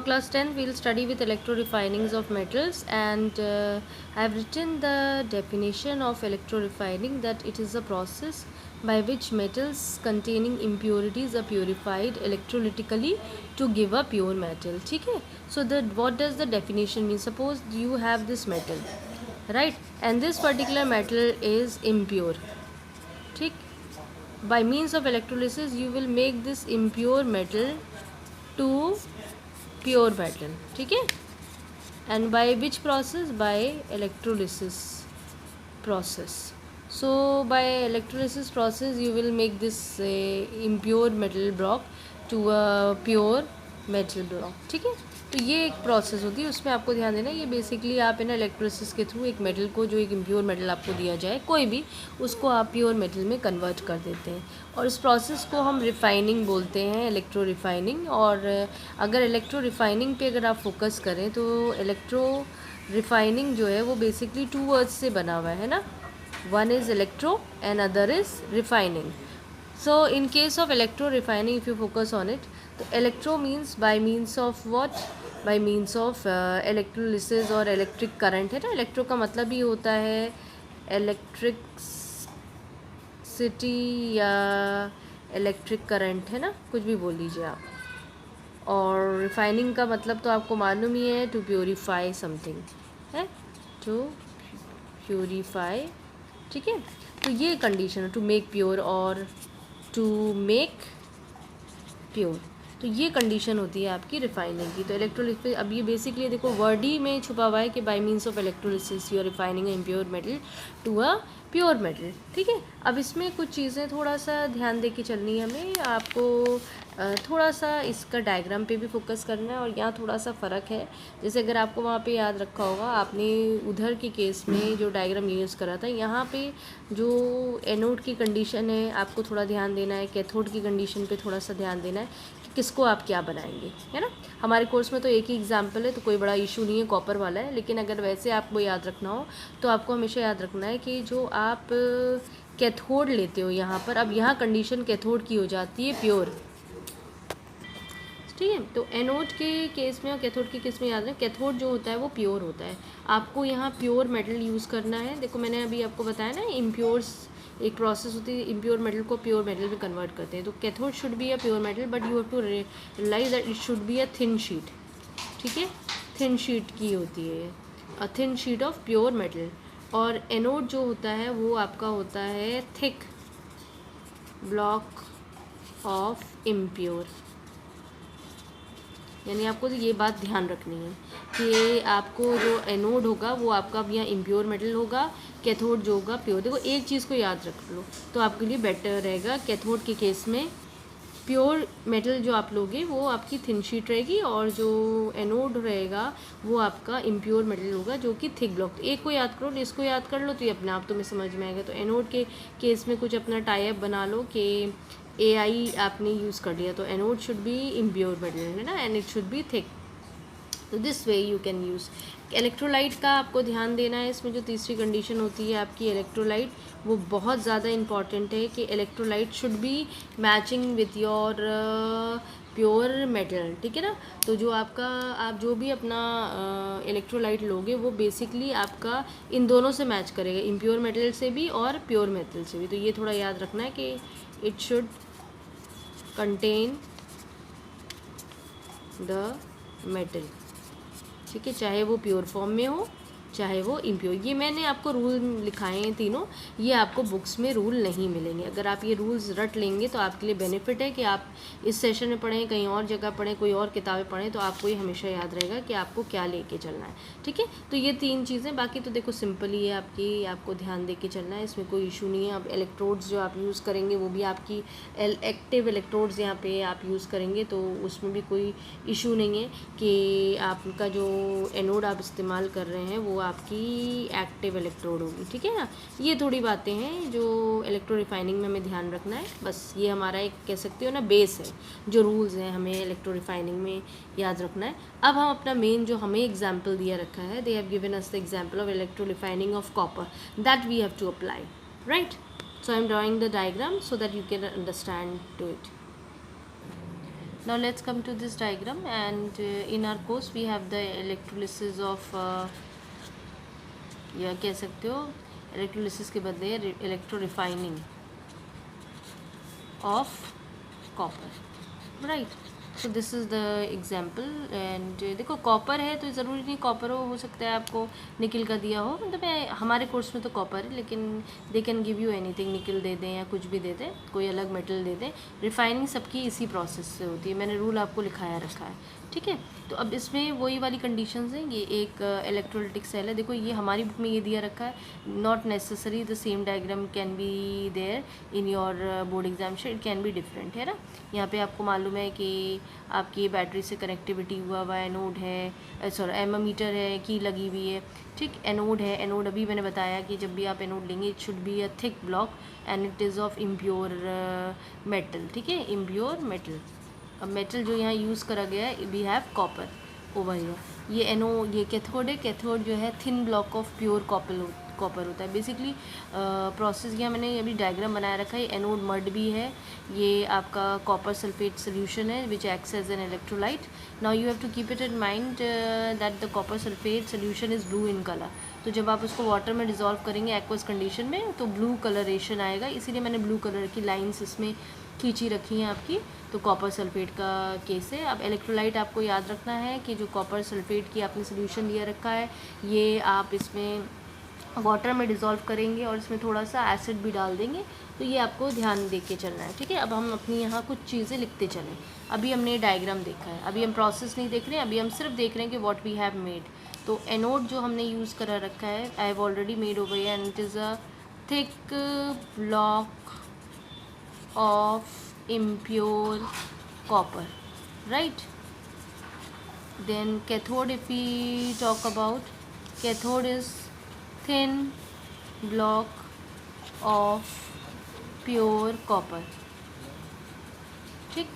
class 10 we'll study with electro-refinings of metals, and I have written the definition of electro-refining, that it is a process by which metals containing impurities are purified electrolytically to give a pure metal. ठीक है, so what does the definition mean? Suppose you have this metal, right, and this particular metal is impure. ठीक, by means of electrolysis you will make this impure metal to pure metal. ठीक है, and by which process? By electrolysis process. So by electrolysis process you will make this impure metal block to a pure metal block. ठीक है, तो ये एक process होती है, उसमें आपको ध्यान देना, ये बेसिकली आप है ना इलेक्ट्रोलिसिस के थ्रू एक मेटल को, जो एक इम्प्योर मेटल आपको दिया जाए कोई भी, उसको आप प्योर मेटल में कन्वर्ट कर देते हैं, और इस प्रोसेस को हम रिफाइनिंग बोलते हैं, इलेक्ट्रो रिफाइनिंग। और अगर इलेक्ट्रो रिफाइनिंग पे अगर आप फोकस करें तो इलेक्ट्रो रिफाइनिंग जो है वो बेसिकली 2 वर्ड्स से बना हुआ है ना, one is electro and other is refining. So in case of electro refining, if you focus on it, तो electro means by means of what? By means of electrolysis और electric current है ना। electro का मतलब ही होता है electricity या electric current है ना, कुछ भी बोल लीजिए आप। और refining का मतलब तो आपको मालूम ही है, to purify something है, to purify। ठीक है, तो ये कंडीशन है, टू मेक प्योर और टू मेक प्योर, तो ये कंडीशन होती है आपकी रिफाइनिंग की। तो इलेक्ट्रोलिसिस, अब ये बेसिकली देखो वर्ड ही में छुपा हुआ है कि by means of electrolysis you are refining impure metal to a pure metal. ठीक है, अब इसमें कुछ चीज़ें थोड़ा सा ध्यान दे के चलनी है हमें, आपको थोड़ा सा इसका डायग्राम पे भी फोकस करना है, और यहाँ थोड़ा सा फ़र्क है। जैसे अगर आपको वहाँ पे याद रखा होगा, आपने उधर के केस में जो डायग्राम यूज़ करा था, यहाँ पे जो एनोड की कंडीशन है आपको थोड़ा ध्यान देना है, कैथोड की कंडीशन पे थोड़ा सा ध्यान देना है कि किसको आप क्या बनाएंगे, है ना। हमारे कोर्स में तो एक ही एग्जाम्पल है, तो कोई बड़ा इशू नहीं है, कॉपर वाला है, लेकिन अगर वैसे आपको याद रखना हो तो आपको हमेशा याद रखना है कि जो आप कैथोड लेते हो यहाँ पर, अब यहाँ कंडीशन कैथोड की हो जाती है प्योर। ठीक है, तो एनोड के केस में और कैथोड के केस में याद रखें, कैथोड जो होता है वो प्योर होता है, आपको यहाँ प्योर मेटल यूज़ करना है। देखो मैंने अभी आपको बताया ना, इम्प्योर्स एक प्रोसेस होती है, इम्प्योर मेटल को प्योर मेटल में कन्वर्ट करते हैं। तो cathode should be a pure metal, but you have to realize that it should be a thin sheet. ठीक है, थिन शीट की होती है, a thin sheet of pure metal. और एनोड जो होता है वो आपका होता है थिक ब्लॉक ऑफ इम्प्योर। यानी आपको तो ये बात ध्यान रखनी है कि आपको जो एनोड होगा वो आपका यहाँ इम्प्योर मेटल होगा, कैथोड जो होगा प्योर। देखो एक चीज़ को याद रख लो तो आपके लिए बेटर रहेगा, कैथोड के केस में प्योर मेटल जो आप लोगे वो आपकी थिन शीट रहेगी, और जो एनोड रहेगा वो आपका इम्प्योर मेटल होगा जो कि थिक ब्लॉक। एक को याद करो, इसको याद कर लो तो ये अपने आप तुम्हें समझ में आएगा। तो एनोड के केस में कुछ अपना टाइप बना लो कि AI आपने यूज़ कर लिया, तो anode should be impure metal है ना, and it should be thick. तो this way you can use. Electrolyte का आपको ध्यान देना है, इसमें जो तीसरी कंडीशन होती है आपकी इलेक्ट्रोलाइट, वो बहुत ज़्यादा इंपॉर्टेंट है कि electrolyte should be matching with your pure metal. ठीक है ना, तो जो आपका आप जो भी अपना इलेक्ट्रोलाइट लोगे वो बेसिकली आपका इन दोनों से मैच करेगा, इम्प्योर मेटल से भी और प्योर मेटल से भी। तो ये थोड़ा याद रखना है कि it should contain the metal. ठीक है, चाहे वो प्योर फॉर्म में हो चाहे वो इम्प्योर। ये मैंने आपको रूल लिखाए हैं तीनों, ये आपको बुक्स में रूल नहीं मिलेंगे। अगर आप ये रूल्स रट लेंगे तो आपके लिए बेनिफिट है कि आप इस सेशन में पढ़ें, कहीं और जगह पढ़ें, कोई और किताबें पढ़ें, तो आपको ये हमेशा याद रहेगा कि आपको क्या लेके चलना है। ठीक है, तो ये 3 चीज़ें, बाकी तो देखो सिंपल ही है आपकी, आपको ध्यान दे के चलना है, इसमें कोई इशू नहीं है। अब इलेक्ट्रोड्स जो आप यूज़ करेंगे वो भी आपकी एक्टिव इलेक्ट्रोड्स यहाँ पे आप यूज़ करेंगे, तो उसमें भी कोई इशू नहीं है कि आपका जो एनोड आप इस्तेमाल कर रहे हैं वो आपकी एक्टिव इलेक्ट्रोड होगी। ठीक है ना, ये थोड़ी बातें हैं जो इलेक्ट्रो रिफाइनिंग में हमें ध्यान रखना है। बस ये हमारा एक कह सकते हो ना बेस है, जो रूल्स हैं हमें इलेक्ट्रो रिफाइनिंग में याद रखना है। अब हम अपना मेन जो हमें एग्जाम्पल दिया रखा है, they have given us the example of electro refining of copper, that we have to apply, right. So I am drawing the diagram so that you can understand to it. Now let's come to this diagram, and in our course we have the electrolysis of या कह सकते हो electrolysis के बदले electro refining of copper, right. So this is the example. And देखो copper है तो ज़रूरी नहीं कॉपर हो सकता है आपको निकल का दिया हो, मतलब हमारे कोर्स में तो कॉपर है, लेकिन they can give you anything, निकल दे दें या कुछ भी दे दें, कोई अलग मेटल दे दें। रिफाइनिंग सबकी इसी प्रोसेस से होती है, मैंने रूल आपको लिखाया रखा है, ठीक है। तो अब इसमें वही वाली कंडीशंस हैं। ये एक इलेक्ट्रोलिटिक सेल है, देखो ये हमारी बुक में ये दिया रखा है, not necessary the same diagram can be there in your board examination, it can be different, है ना। यहाँ पे आपको मालूम है कि आपकी बैटरी से कनेक्टिविटी हुआ हुआ एनोड है, सॉरी एमोमीटर है, की लगी हुई है, ठीक। एनोड है, एनोड अभी मैंने बताया कि जब भी आप एनोड लेंगे it should be a thick block and it is of impure metal, ठीक है, इम्प्योर मेटल। अब मेटल जो यहाँ यूज़ करा गया है we have copper over here. ये ये कैथोड है, कैथोड जो है thin block of pure copper होता है बेसिकली। प्रोसेस यहाँ मैंने अभी डायग्राम बनाया रखा है। एनोड मड भी है, ये आपका कॉपर सल्फेट सोल्यूशन है which acts as an electrolyte. Now you have to keep it in mind that the copper sulphate solution is blue in colour. तो जब आप उसको वाटर में डिज़ोल्व करेंगे एक्वस कंडीशन में तो ब्लू कलरेशन आएगा, इसीलिए मैंने ब्लू कलर की लाइन्स इसमें खींची रखी हैं आपकी। तो कॉपर सल्फेट का केस है। अब इलेक्ट्रोलाइट आपको याद रखना है कि जो कॉपर सल्फेट की आपने सोल्यूशन दिया रखा है ये आप इसमें वाटर में डिज़ोल्व करेंगे और इसमें थोड़ा सा एसिड भी डाल देंगे, तो ये आपको ध्यान दे के चलना है, ठीक है। अब हम अपनी यहाँ कुछ चीज़ें लिखते चलें। अभी हमने डायग्राम देखा है, अभी हम प्रोसेस नहीं देख रहे हैं, अभी हम सिर्फ देख रहे हैं कि व्हाट वी हैव मेड। तो एनोड जो हमने यूज़ करा रखा है I have already made over and it is a thick block of impure copper, right? Then cathode, if we talk about cathode, is thin block of pure copper, ठीक।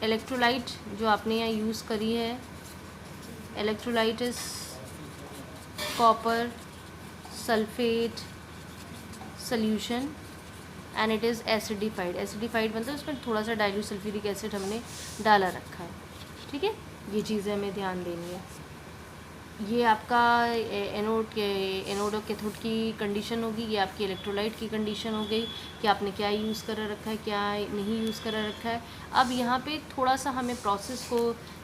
Electrolyte जो आपने यहाँ use करी है, electrolyte is copper sulphate solution and it is acidified. Acidified मतलब उसमें थोड़ा सा डाइल्यूट सल्फ्यूरिक एसिड हमने डाला रखा है, ठीक है। ये चीज़ें हमें ध्यान देनी है। ये आपका एनोड और कैथोड की कंडीशन होगी, ये आपकी इलेक्ट्रोलाइट की कंडीशन हो गई कि आपने क्या यूज़ करा रखा है क्या नहीं यूज़ करा रखा है। अब यहाँ पे थोड़ा सा हमें प्रोसेस को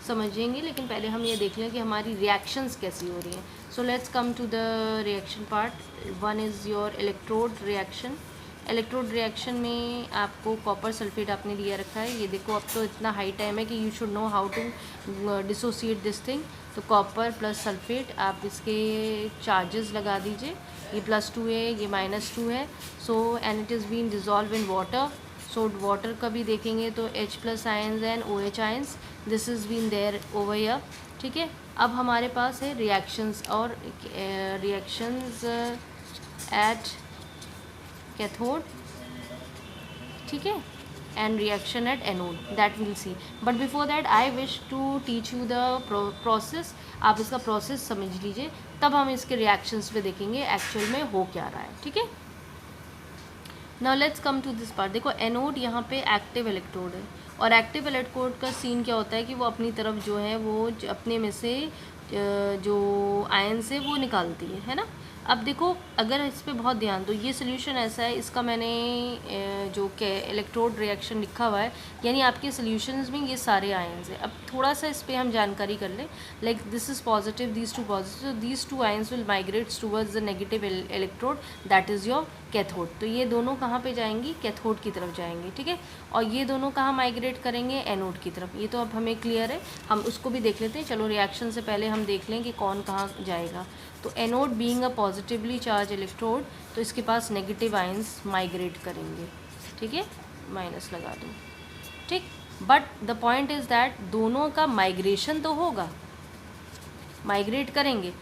समझेंगे, लेकिन पहले हम ये देख लें कि हमारी रिएक्शंस कैसी हो रही हैं। So let's come to the reaction part. One is your electrode reaction. Electrode reaction में आपको कॉपर सल्फेट आपने दिया रखा है, ये देखो अब तो इतना हाई टाइम है कि you should know how to dissociate this thing. तो कॉपर प्लस सल्फेट आप इसके चार्जेस लगा दीजिए, ये +2 है ये -2 है। So and it is been dissolve in water. So water का भी देखेंगे तो H+ ions and OH ions, this is been there over here, ठीक है। अब हमारे पास है रिएक्शंस और रिएक्शंस एट कैथोड, ठीक है, and reaction at anode, that we'll see. But before that I wish to teach you the process. आप इसका प्रोसेस समझ लीजिए, तब हम इसके रिएक्शंस पे देखेंगे एक्चुअल में हो क्या रहा है, ठीक है। Now let's come to this part. देखो एनोड यहाँ पे एक्टिव इलेक्ट्रोड है, और एक्टिव इलेक्ट्रोड का सीन क्या होता है कि वो अपनी तरफ जो है वो अपने में से जो आयंस है वो निकालती है ना। अब देखो अगर इस पर बहुत ध्यान दो, ये सोल्यूशन ऐसा है, इसका मैंने जो इलेक्ट्रोड रिएक्शन लिखा हुआ है, यानी आपके सोल्यूशंस में ये सारे आयंस हैं। अब थोड़ा सा इस पर हम जानकारी कर लें, like this is positive, these two positive, these two ions will migrate towards the negative electrode, that is your cathode. तो ये दोनों कहाँ पे जाएंगी, कैथोड की तरफ जाएंगी, ठीक है। और ये दोनों कहाँ माइग्रेट करेंगे, एनोड की तरफ। ये तो अब हमें क्लियर है, हम उसको भी देख लेते हैं। चलो रिएक्शन से पहले हम देख लें कि कौन कहाँ जाएगा। तो anode being a positively charge electrode, तो इसके पास नेगेटिव आयंस माइग्रेट करेंगे, ठीक है, माइनस लगा दो, ठीक। But the point is that दोनों का माइग्रेशन तो होगा, माइग्रेट करेंगे,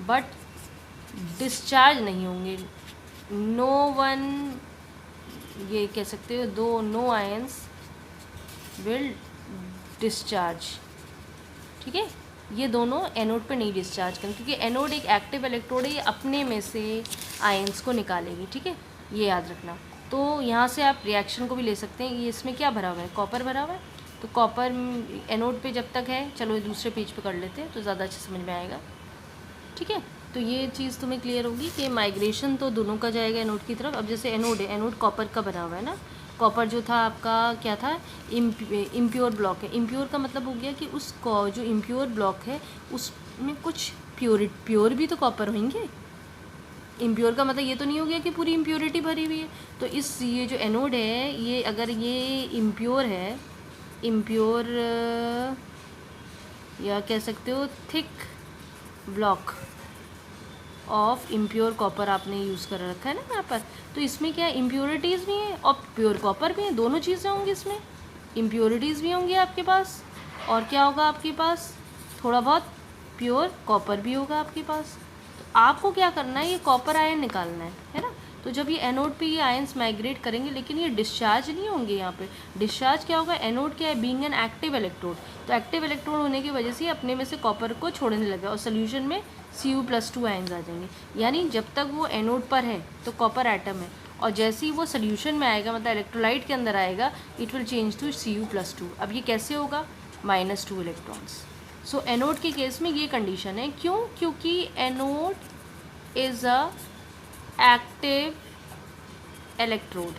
बट डिस्चार्ज नहीं होंगे। नो वन, ये कह सकते हो नो आयंस विल डिस्चार्ज, ठीक है। ये दोनों एनोड पे नहीं डिस्चार्ज करेंगे, क्योंकि एनोड एक एक्टिव इलेक्ट्रोड है, ये अपने में से आयंस को निकालेगी, ठीक है, ये याद रखना। तो यहाँ से आप रिएक्शन को भी ले सकते हैं। ये इसमें क्या भरा हुआ है, कॉपर भरा हुआ है, तो कॉपर एनोड पे जब तक है, चलो ये दूसरे पेज पे कर लेते हैं तो ज़्यादा अच्छे समझ में आएगा। ठीक है, तो ये चीज़ तुम्हें क्लियर होगी कि माइग्रेशन तो दोनों का जाएगा एनोड की तरफ। अब जैसे एनोड है, एनोड कॉपर का बना हुआ है ना, कॉपर जो था आपका क्या था, इम्प्योर ब्लॉक है। इम्प्योर का मतलब हो गया कि उस जो इम्प्योर ब्लॉक है उसमें कुछ प्योर भी तो कॉपर होंगे। इम्प्योर का मतलब ये तो नहीं हो गया कि पूरी इम्प्योरिटी भरी हुई है। तो ये जो एनोड है, ये अगर ये इम्प्योर है, इम्प्योर या कह सकते हो thick block of impure copper आपने यूज़ कर रखा है ना यहाँ पर, तो इसमें क्या इम्प्योरिटीज़ भी हैं और प्योर कॉपर भी हैं, दोनों चीज़ें होंगी इसमें। इम्प्योरिटीज़ भी होंगी आपके पास और क्या होगा आपके पास, थोड़ा बहुत प्योर कॉपर भी होगा आपके पास। तो आपको क्या करना है, ये कॉपर आयन निकालना है ना। तो जब ये एनोड पे ये आयंस माइग्रेट करेंगे, लेकिन ये डिस्चार्ज नहीं होंगे यहाँ पे। डिस्चार्ज क्या होगा, एनोड क्या है, बीइंग एन एक्टिव इलेक्ट्रोड, तो एक्टिव इलेक्ट्रोड होने की वजह से अपने में से कॉपर को छोड़ने लगा और सोल्यूशन में Cu+2 आयंस आ जाएंगे। यानी जब तक वो एनोड पर है तो कॉपर एटम है, और जैसे ही वो सोल्यूशन में आएगा, मतलब इलेक्ट्रोलाइट के अंदर आएगा, it will change to Cu+2। अब ये कैसे होगा, -2 इलेक्ट्रॉन्स। सो एनोड के केस में ये कंडीशन है। क्यों, क्योंकि anode is a active electrode,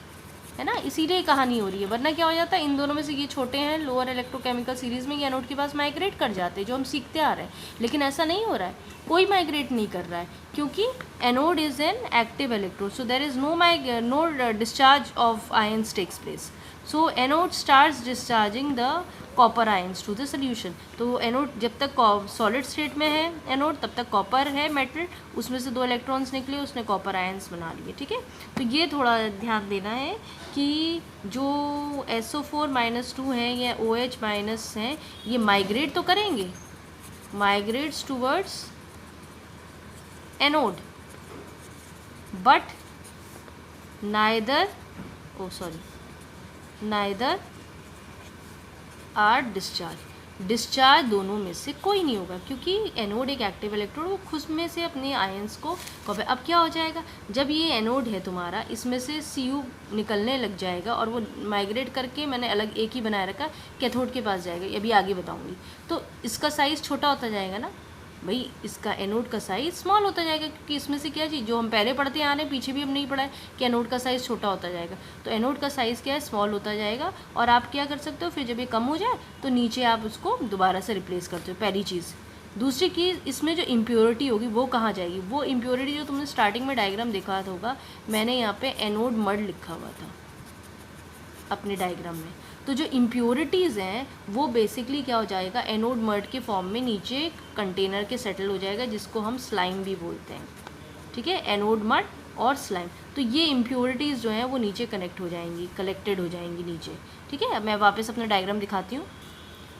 है ना, इसीलिए कहानी हो रही है। वरना क्या हो जाता है, इन दोनों में से ये छोटे हैं लोअर इलेक्ट्रोकेमिकल सीरीज़ में, ये एनोड के पास माइग्रेट कर जाते हैं, जो हम सीखते आ रहे हैं। लेकिन ऐसा नहीं हो रहा है, कोई माइग्रेट नहीं कर रहा है, क्योंकि anode is an active electrode, so there is no discharge of ions takes place. So anode starts discharging the copper ions to the solution. तो एनोड जब तक सॉलिड स्टेट में है एनोड, तब तक कॉपर है मेटल, उसमें से 2 इलेक्ट्रॉन्स निकले, उसने कॉपर आयंस बना लिए। ठीक है, तो ये थोड़ा ध्यान देना है कि जो SO4-2 हैं या OH- हैं, ये माइग्रेट तो करेंगे, migrates towards anode, but neither are discharge दोनों में से कोई नहीं होगा, क्योंकि एनोड एक एक्टिव इलेक्ट्रोड, वो खुद में से अपने आयंस को कॉपी। अब क्या हो जाएगा, जब ये एनोड है तुम्हारा, इसमें से Cu निकलने लग जाएगा और वो माइग्रेट करके, मैंने अलग एक ही बनाए रखा, कैथोड के पास जाएगा, अभी आगे बताऊंगी। तो इसका साइज़ छोटा होता जाएगा ना भाई, इसका एनोड का साइज़ स्मॉल होता जाएगा, क्योंकि इसमें से क्या चीज़ जो हम पहले पढ़ते आ रहे हैं, पीछे भी हम नहीं पढ़ा है कि एनोड का साइज़ छोटा होता जाएगा। तो एनोड का साइज़ क्या है, स्मॉल होता जाएगा। और आप क्या कर सकते हो, फिर जब ये कम हो जाए तो नीचे आप उसको दोबारा से रिप्लेस करते हो, पहली चीज़। दूसरी चीज़, इसमें जो इम्प्योरिटी होगी वो कहाँ जाएगी, वो इम्प्योरिटी जो तुमने स्टार्टिंग में डायग्राम देखा होगा, मैंने यहाँ पे एनोड मड लिखा हुआ था अपने डायग्राम में। तो जो इम्प्योरिटीज़ हैं वो बेसिकली क्या हो जाएगा, एनोड मड के फॉर्म में नीचे कंटेनर के सेटल हो जाएगा, जिसको हम स्लाइम भी बोलते हैं। ठीक है, एनोड मड और स्लाइम, तो ये इम्प्योरिटीज़ जो हैं वो नीचे कनेक्ट हो जाएंगी, कलेक्टेड हो जाएंगी नीचे। ठीक है, अब मैं वापस अपना डायग्राम दिखाती हूँ।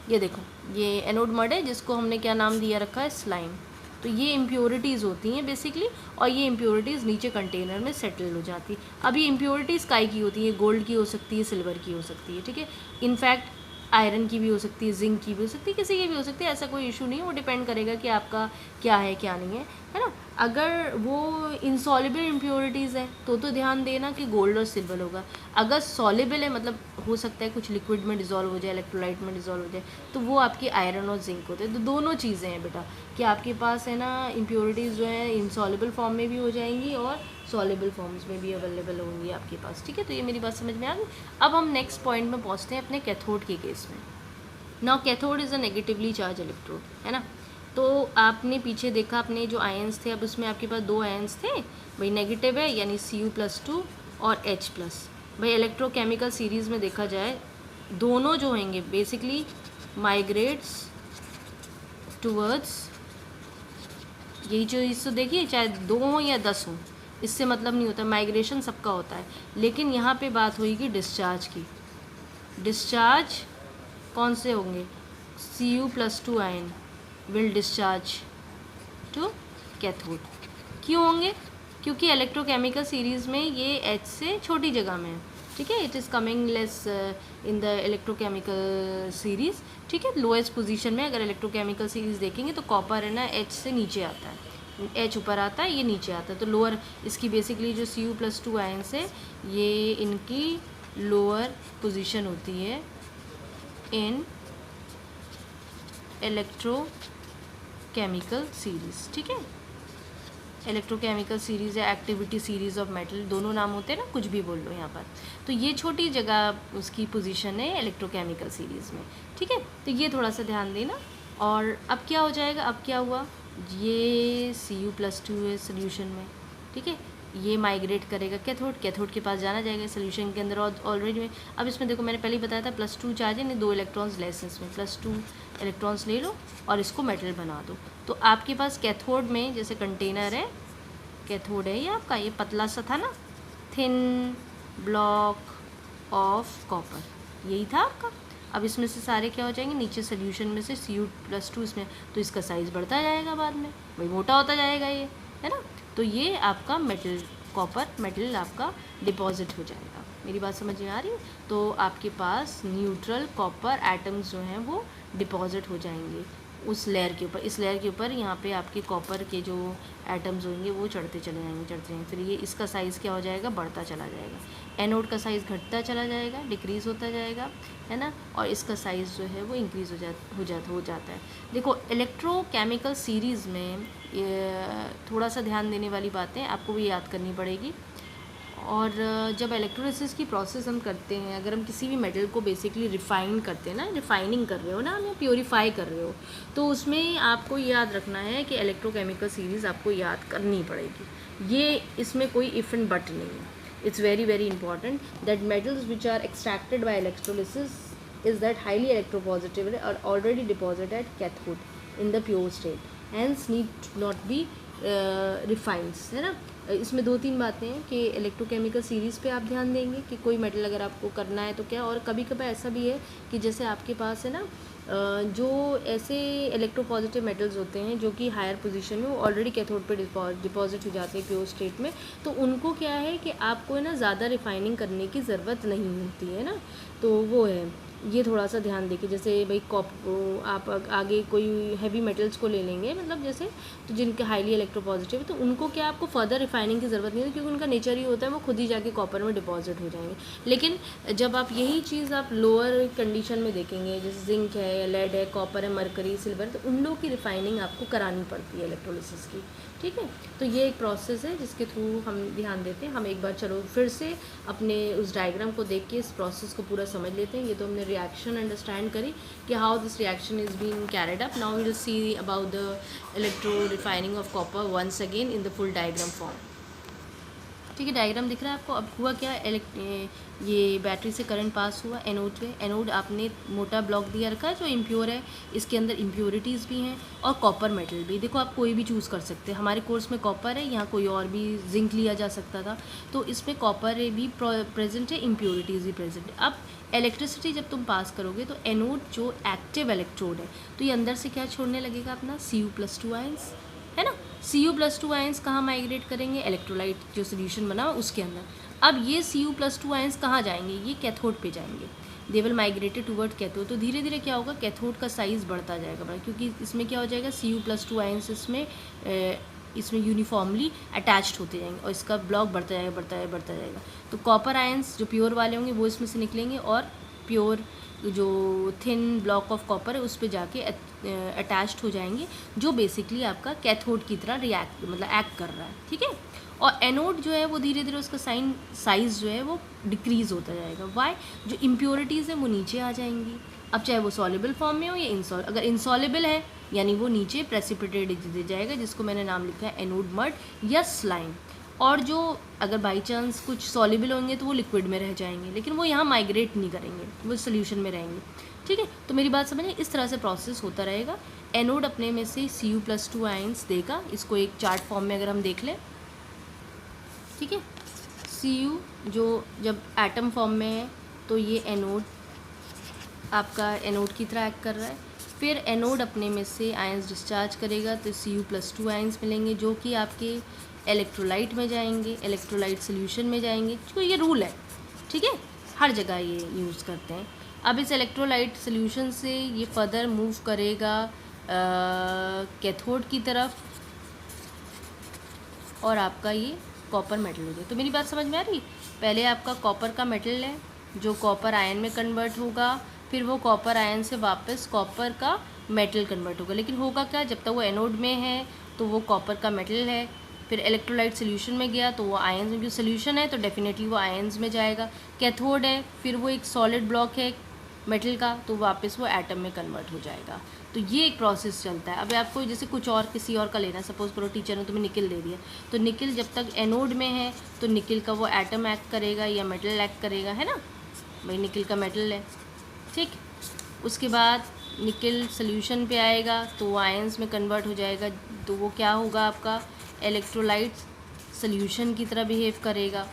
ये देखो, ये एनोड मड है, जिसको हमने क्या नाम दिया रखा है, स्लाइम। तो ये इम्प्योरिटीज़ होती हैं बेसिकली, और ये इम्प्योरिटीज़ नीचे कंटेनर में सेटल हो जाती है। अब ये इम्प्योरिटीज़ काय की होती है, गोल्ड की हो सकती है, सिल्वर की हो सकती है। ठीक है, इनफैक्ट आयरन की भी हो सकती है, जिंक की भी हो सकती है, किसी की भी हो सकती है, ऐसा कोई इशू नहीं है। वो डिपेंड करेगा कि आपका क्या है क्या नहीं है ना। अगर वो इनसॉल्युबल इम्प्योरिटीज़ है तो ध्यान देना कि गोल्ड और सिल्वर होगा। अगर सॉल्युबल है, मतलब हो सकता है कुछ लिक्विड में डिज़ोल्व हो जाए, इलेक्ट्रोलाइट में डिज़ोल्व हो जाए, तो वो आपकी आयरन और जिंक होते हैं। तो दोनों चीज़ें हैं बेटा, कि आपके पास है ना इम्प्योरिटीज़ जो है इनसॉल्युबल फॉर्म में भी हो जाएंगी और सॉल्युबल फॉर्म्स में भी अवेलेबल होंगी आपके पास। ठीक है, तो ये मेरी बात समझ में आ गई। अब हम नेक्स्ट पॉइंट में पहुँचते हैं अपने कैथोड के केस में। Now cathode is a negatively charge electrode, है ना। तो आपने पीछे देखा, अपने जो आयंस थे, अब उसमें आपके पास 2 आयंस थे भाई, नेगेटिव है यानी Cu+2 और H+। भाई इलेक्ट्रोकेमिकल सीरीज़ में देखा जाए, दोनों जो होंगे बेसिकली माइग्रेट्स टूवर्ड्स, यही चीज़ तो देखिए, चाहे 2 हों या 10 हों, इससे मतलब नहीं होता, माइग्रेशन सबका होता है। लेकिन यहाँ पे बात हुई कि डिस्चार्ज की। डिस्चार्ज कौन से होंगे, Cu+2 ion will discharge to cathode. क्यों होंगे, क्योंकि इलेक्ट्रोकेमिकल सीरीज़ में ये H से छोटी जगह में है। ठीक है, it is coming less in the electrochemical series. ठीक है, लोएस्ट पोजीशन में अगर इलेक्ट्रोकेमिकल सीरीज़ देखेंगे तो कॉपर है ना H से नीचे आता है, H ऊपर आता है, ये नीचे आता है। तो लोअर इसकी बेसिकली जो Cu+2 आयन से, ये इनकी लोअर पोजीशन होती है इन इलेक्ट्रोकेमिकल सीरीज। ठीक है, इलेक्ट्रोकेमिकल सीरीज़ या एक्टिविटी सीरीज़ ऑफ मेटल, दोनों नाम होते हैं ना, कुछ भी बोल लो यहाँ पर। तो ये छोटी जगह उसकी पोजीशन है इलेक्ट्रोकेमिकल सीरीज़ में। ठीक है, तो ये थोड़ा सा ध्यान देना। और अब क्या हो जाएगा, अब क्या हुआ, ये Cu+2 है सोल्यूशन में। ठीक है, ये माइग्रेट करेगा कैथोड, कैथोड के पास जाना जाएगा सोल्यूशन के अंदर ऑलरेडी में। अब इसमें देखो मैंने पहले ही बताया था +2 चार्ज है, नहीं 2 इलेक्ट्रॉन्स लेस इसमें, +2 इलेक्ट्रॉन्स ले लो और इसको मेटल बना दो। तो आपके पास कैथोड में जैसे कंटेनर है, कैथोड है ये आपका, ये पतला सा था ना, थिन ब्लॉक ऑफ कॉपर, यही था आपका। अब इसमें से सारे क्या हो जाएंगे, नीचे सोल्यूशन में से Cu+2 इसमें, तो इसका साइज़ बढ़ता जाएगा, बाद में वही मोटा होता जाएगा ये, है ना। तो ये आपका मेटल, कॉपर मेटल आपका डिपॉजिट हो जाएगा। मेरी बात समझ में आ रही है। तो आपके पास न्यूट्रल कॉपर एटम्स जो हैं वो डिपॉजिट हो जाएंगे उस लेयर के ऊपर, इस लेयर के ऊपर यहाँ पे आपके कॉपर के जो एटम्स होंगे वो चढ़ते चले जाएंगे, फिर ये इसका साइज़ क्या हो जाएगा, बढ़ता चला जाएगा। एनोड का साइज़ घटता चला जाएगा, डिक्रीज़ होता जाएगा, है ना, और इसका साइज़ जो है वो इंक्रीज़ हो जाता है। देखो इलेक्ट्रोकेमिकल सीरीज़ में थोड़ा सा ध्यान देने वाली बातें आपको भी याद करनी पड़ेगी। और जब इलेक्ट्रोलिसिस की प्रोसेस हम करते हैं, अगर हम किसी भी मेटल को बेसिकली रिफ़ाइन करते हैं ना, रिफ़ाइनिंग कर रहे हो ना, हमें प्योरीफाई कर रहे हो, तो उसमें आपको याद रखना है कि इलेक्ट्रोकेमिकल सीरीज़ आपको याद करनी पड़ेगी। ये इसमें कोई इफ़ एंड बट नहीं है। It's very very important that metals which are extracted by electrolysis is that highly electropositive are already deposited at cathode in the pure state, hence need not be refined, है ना। इसमें 2-3 बातें हैं कि electrochemical series पे आप ध्यान देंगे कि कोई मेटल अगर आपको करना है तो क्या। और कभी कभी ऐसा भी है कि जैसे आपके पास है ना जो ऐसे इलेक्ट्रोपॉजिटिव मेटल्स होते हैं जो कि हायर पोजीशन में, वो ऑलरेडी कैथोड पे डिपॉजिट हो जाते हैं प्योर स्टेट में, तो उनको क्या है कि आपको है ना ज़्यादा रिफाइनिंग करने की ज़रूरत नहीं होती है ना। तो वो है, ये थोड़ा सा ध्यान देखिए। जैसे भाई आप आगे कोई हैवी मेटल्स को ले लेंगे, मतलब जैसे तो जिनके हाईली इलेक्ट्रोपॉजिटिव है, तो उनको क्या आपको फर्दर रिफाइनिंग की ज़रूरत नहीं है, क्योंकि उनका नेचर ही होता है वो खुद ही जाके कॉपर में डिपॉजिट हो जाएंगे। लेकिन जब आप यही चीज़ आप लोअर कंडीशन में देखेंगे, जैसे जिंक है, लेड है, कॉपर है, मरकरी, सिल्वर, तो उन लोगों की रिफाइनिंग आपको करानी पड़ती है इलेक्ट्रोलिसिस की। ठीक है, तो ये एक प्रोसेस है जिसके थ्रू हम ध्यान देते हैं। हम एक बार चलो फिर से अपने उस डायग्राम को देख के इस प्रोसेस को पूरा समझ लेते हैं। ये तो हमने रिएक्शन अंडरस्टैंड करी कि how this reaction is being carried up. Now we will see about the electro refining of copper once again in the full diagram form. ठीक है, डायग्राम दिख रहा है आपको। अब हुआ क्या, ये बैटरी से करंट पास हुआ एनोड पे। एनोड आपने मोटा ब्लॉक दिया रखा है जो इम्प्योर है, इसके अंदर इम्प्योरिटीज़ भी हैं और कॉपर मेटल भी। देखो आप कोई भी चूज़ कर सकते हैं, हमारे कोर्स में कॉपर है, यहाँ कोई और भी जिंक लिया जा सकता था, तो इसमें कॉपर भी प्रेजेंट है, इम्प्योरिटीज़ भी प्रेजेंट है। अब इलेक्ट्रिसिटी जब तुम पास करोगे तो एनोड जो एक्टिव इलेक्ट्रोड है, तो ये अंदर से क्या छोड़ने लगेगा अपना Cu+2 आयंस, है ना। Cu+2 आयंस कहाँ माइग्रेट करेंगे, इलेक्ट्रोलाइट जो सोल्यूशन बना हुआ उसके अंदर। अब ये Cu+2 आयंस कहाँ जाएंगे, ये कैथोड पे जाएंगे, they will migrated toward cathode. तो धीरे धीरे क्या होगा, कैथोड का साइज़ बढ़ता जाएगा बड़ा, क्योंकि इसमें क्या हो जाएगा, Cu+2 आयंस इसमें यूनिफॉर्मली अटैच्ड होते जाएंगे और इसका ब्लॉक बढ़ता जाएगा। तो कॉपर आयंस जो प्योर वाले होंगे वो इसमें से निकलेंगे और प्योर जो थिन ब्लॉक ऑफ कॉपर है उस पर जाके अटैच्ड हो जाएंगे, जो बेसिकली आपका कैथोड की तरह एक्ट कर रहा है। ठीक है, और एनोड जो है वो धीरे धीरे उसका साइज़ जो है वो डिक्रीज़ होता जाएगा। वाई, जो इम्प्योरिटीज़ हैं वो नीचे आ जाएंगी। अब चाहे वो सॉल्युबल फॉर्म में हो या अगर इनसॉल्युबल है यानी वो नीचे प्रेसिपिटेट दे जाएगा, जिसको मैंने नाम लिखा है एनोड मड या स्लाइम। और जो अगर बाई चांस कुछ सॉल्युबल होंगे तो वो लिक्विड में रह जाएंगे, लेकिन वो यहाँ माइग्रेट नहीं करेंगे, वो सोल्यूशन में रहेंगे। ठीक है, तो मेरी बात समझिए, इस तरह से प्रोसेस होता रहेगा। एनोड अपने में से Cu+2 आयंस देगा, इसको एक चार्ट फॉर्म में अगर हम देख लें। ठीक है, Cu जो जब एटम फॉर्म में है तो ये एनोड आपका एनोड की तरह एक्ट कर रहा है। फिर एनोड अपने में से आयंस डिस्चार्ज करेगा तो Cu+2 आयंस मिलेंगे, जो कि आपके इलेक्ट्रोलाइट में जाएंगे, इलेक्ट्रोलाइट सोल्यूशन में जाएंगे। तो ये रूल है, ठीक है, हर जगह ये यूज़ करते हैं। अब इस इलेक्ट्रोलाइट सोल्यूशन से ये फर्दर मूव करेगा कैथोड की तरफ और आपका ये कॉपर मेटल हो जाए। तो मेरी बात समझ में आ रही, पहले आपका कॉपर का मेटल है जो कॉपर आयन में कन्वर्ट होगा, फिर वो कॉपर आयन से वापस कॉपर का मेटल कन्वर्ट होगा। लेकिन होगा क्या, जब तक वो एनोड में है तो वो कॉपर का मेटल है, फिर इलेक्ट्रोलाइट सोल्यूशन में गया तो वो आयन्स में, जो सोल्यूशन है तो डेफिनेटली वो आयन्स में जाएगा। कैथोड है, फिर वो एक सॉलिड ब्लॉक है मेटल का, तो वापस वो एटम में कन्वर्ट हो जाएगा। तो ये एक प्रोसेस चलता है। अब आपको जैसे कुछ और किसी और का लेना है, सपोज करो टीचर ने तुम्हें निकल दे दिया, तो निकल जब तक एनोड में है तो निकल का वो एटम एक्ट करेगा या मेटल एक्ट करेगा, है ना भाई, निकल का मेटल है, ठीक। उसके बाद निकल सोल्यूशन पे आएगा तो वो आयंस में कन्वर्ट हो जाएगा, तो वो क्या होगा आपका इलेक्ट्रोलाइट सोल्यूशन की तरह बिहेव करेगा,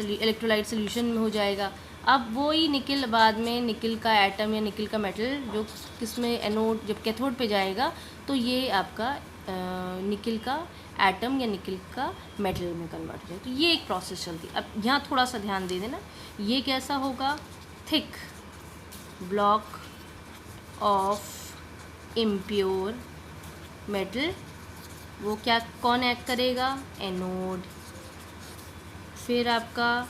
इलेक्ट्रोलाइट सोल्यूशन में हो जाएगा। अब वही निकल बाद में निकल का एटम या निकल का मेटल जो किसमें एनोड, जब कैथोड पे जाएगा तो ये आपका निकल का एटम या निकल का मेटल में कन्वर्ट हो जाए। तो ये एक प्रोसेस चलती है। अब यहाँ थोड़ा सा ध्यान दे देना, ये कैसा होगा, thick block of impure metal, वो क्या कौन एक्ट करेगा, एनोड। फिर आपका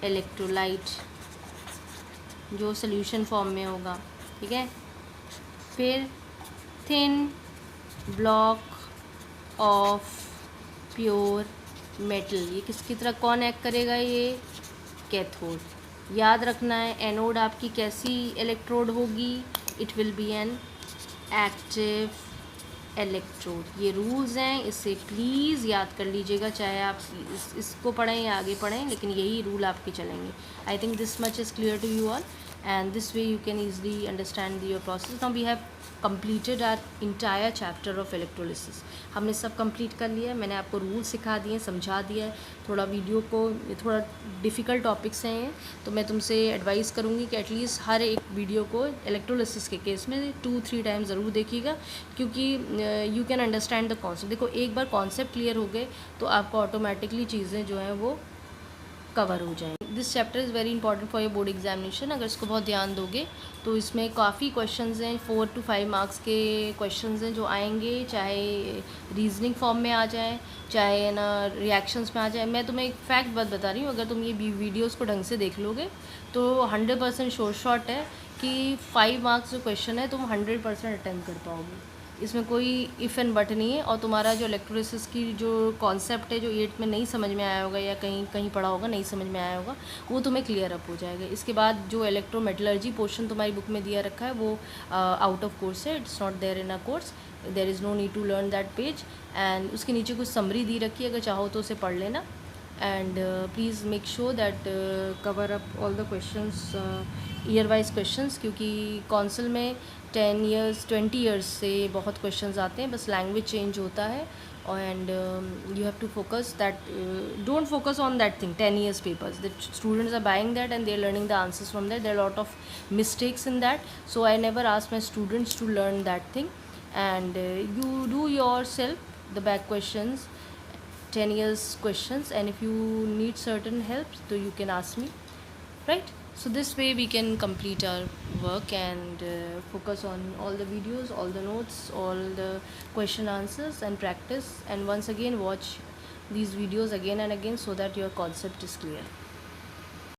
इलेक्ट्रोलाइट जो सोल्यूशन फॉर्म में होगा, ठीक है। फिर thin block of pure metal, ये किसकी तरह कौन एक्ट करेगा, ये कैथोड। याद रखना है एनोड आपकी कैसी इलेक्ट्रोड होगी, it will be N active electrode. ये रूल्स हैं, इसे प्लीज़ याद कर लीजिएगा, चाहे आप इसको पढ़ें या आगे पढ़ें, लेकिन यही रूल आपके चलेंगे। I think this much is clear to you all, and this way you can easily understand your process. Now we have completed our entire chapter of electrolysis. हमने सब कंप्लीट कर लिया है, मैंने आपको रूल सिखा दिए, समझा दिया है। थोड़ा वीडियो को, थोड़ा डिफ़िकल्ट टॉपिक्स हैं, तो मैं तुमसे एडवाइस करूँगी कि एटलीस्ट हर एक वीडियो को इलेक्ट्रोलिसिस के केस में 2-3 टाइम ज़रूर देखिएगा, क्योंकि you can understand the concept. देखो एक बार कॉन्सेप्ट क्लियर हो गए तो आपको ऑटोमेटिकली चीज़ें जो हैं वो कवर हो जाएंगे। This chapter is very important for your board examination. अगर इसको बहुत ध्यान दोगे तो इसमें काफ़ी क्वेश्चंस हैं, 4 to 5 मार्क्स के क्वेश्चंस हैं जो आएंगे, चाहे रीजनिंग फॉर्म में आ जाए, चाहे ना रिएक्शंस में आ जाए। मैं तुम्हें एक फैक्ट बात बता रही हूँ, अगर तुम ये वीडियोज़ को ढंग से देख लोगे तो 100% श्योर शॉट है कि 5 मार्क्स जो क्वेश्चन है तुम 100% अटेम्प्ट कर पाओगे। इसमें कोई इफ़ एंड बट नहीं है। और तुम्हारा जो इलेक्ट्रोलिसिस की जो कॉन्सेप्ट है, जो 8 में नहीं समझ में आया होगा या कहीं कहीं पढ़ा होगा नहीं समझ में आया होगा, वो तुम्हें क्लियर अप हो जाएगा। इसके बाद जो इलेक्ट्रोमेटलर्जी पोर्शन तुम्हारी बुक में दिया रखा है वो आउट ऑफ कोर्स है, it's not there in a course, there is no need to learn that page. And उसके नीचे कुछ समरी दी रखी है, अगर चाहो तो उसे पढ़ लेना। And please make sure that cover up all the questions, year wise questions, क्योंकि कौंसल में 10 ईयर्स 20 ईयर्स से बहुत क्वेश्चंस आते हैं, बस लैंग्वेज चेंज होता है। And you have to focus that, don't focus on that thing 10 years papers, the students are buying that and they are learning the answers from that. There are a lot of mistakes in that, so I never ask my students to learn that thing. And you do yourself the back questions, 10 years questions, and if you need certain help so you can ask me, right? So this way we can complete our work and focus on all the videos, all the notes, all the question answers and practice, and once again watch these videos again and again so that your concept is clear.